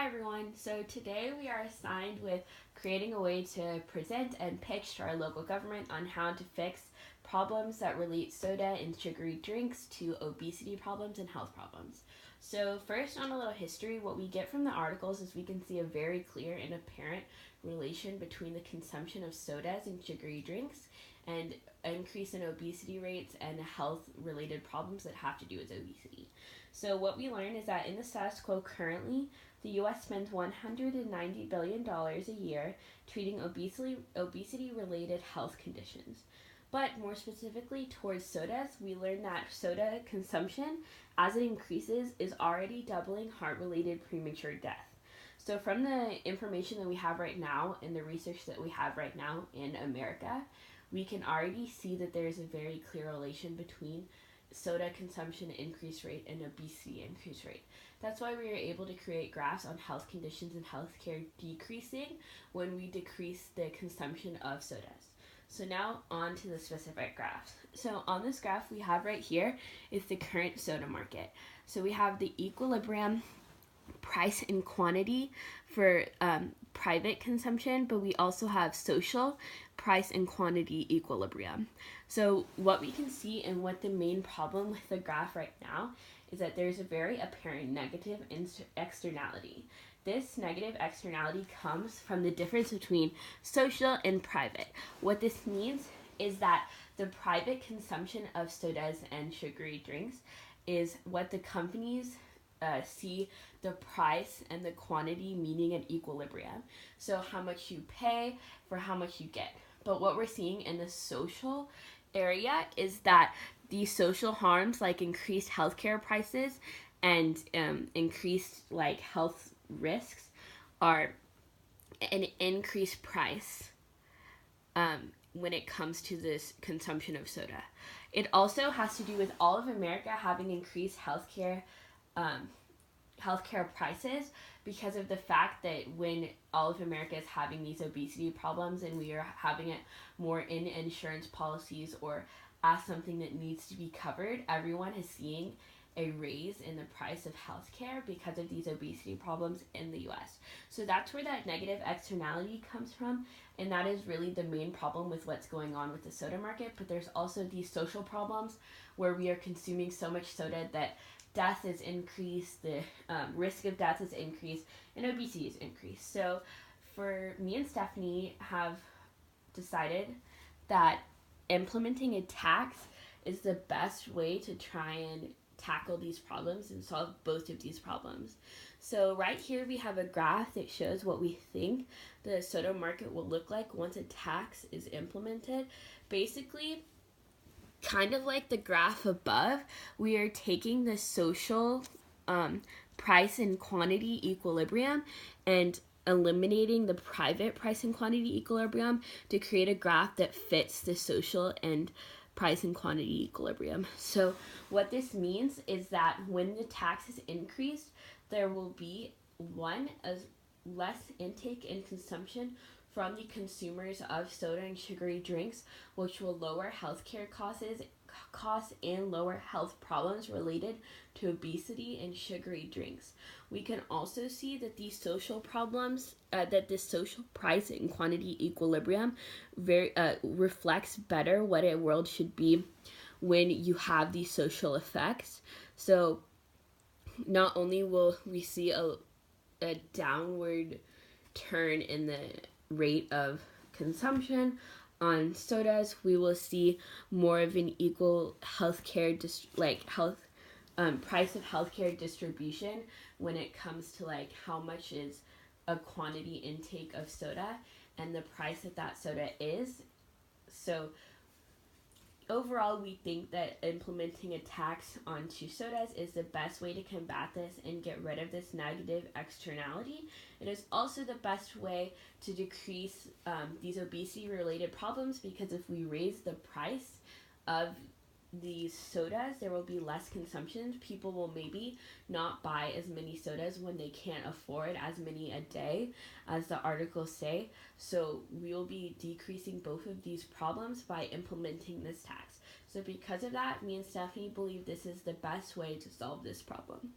Hi everyone, so today we are assigned with creating a way to present and pitch to our local government on how to fix problems that relate soda and sugary drinks to obesity problems and health problems. So first, on a little history, what we get from the articles is we can see a very clear and apparent relation between the consumption of sodas and sugary drinks and increase in obesity rates and health related problems that have to do with obesity. So what we learn is that in the status quo currently, the US spends $190 billion a year treating obesity related health conditions. But more specifically towards sodas, we learn that soda consumption, as it increases, is already doubling heart related premature death. So, from the information that we have right now and the research that we have right now in America, we can already see that there's a very clear relation between soda consumption increase rate and obesity increase rate. That's why we are able to create graphs on health conditions and healthcare decreasing when we decrease the consumption of sodas. So now on to the specific graphs. So on this graph we have right here is the current soda market. So we have the equilibrium price and quantity for private consumption, but we also have social price and quantity equilibrium. So what we can see and what the main problem with the graph right now is that there's a very apparent negative externality. This negative externality comes from the difference between social and private. What this means is that the private consumption of sodas and sugary drinks is what the companies see the price and the quantity meaning an equilibrium. So how much you pay for how much you get. But what we're seeing in the social area is that these social harms like increased healthcare prices and increased like health risks are an increased price when it comes to this consumption of soda. It also has to do with all of America having increased healthcare prices because of the fact that when all of America is having these obesity problems and we are having it more in insurance policies or as something that needs to be covered, everyone is seeing a raise in the price of healthcare because of these obesity problems in the US. So that's where that negative externality comes from, and that is really the main problem with what's going on with the soda market. But there's also these social problems where we are consuming so much soda that death is increased, the risk of death is increased, and obesity is increased. So for me and Stephanie have decided that implementing a tax is the best way to try and tackle these problems and solve both of these problems. So right here we have a graph that shows what we think the soda market will look like once a tax is implemented. Basically, kind of like the graph above, we are taking the social price and quantity equilibrium and eliminating the private price and quantity equilibrium to create a graph that fits the social and price and quantity equilibrium. So what this means is that when the tax is increased, there will be a less intake and consumption from the consumers of soda and sugary drinks, which will lower healthcare costs and lower health problems related to obesity and sugary drinks. We can also see that these social problems, that this social price and quantity equilibrium reflects better what a world should be when you have these social effects. So not only will we see a downward turn in the rate of consumption on sodas, we will see more of an equal healthcare price of healthcare distribution when it comes to like how much is a quantity intake of soda and the price that soda is. So overall, we think that implementing a tax onto sodas is the best way to combat this and get rid of this negative externality. It is also the best way to decrease these obesity-related problems, because if we raise the price of these sodas, there will be less consumption. People will maybe not buy as many sodas when they can't afford as many a day as the articles say. So we will be decreasing both of these problems by implementing this tax. So because of that, me and Stephanie believe this is the best way to solve this problem.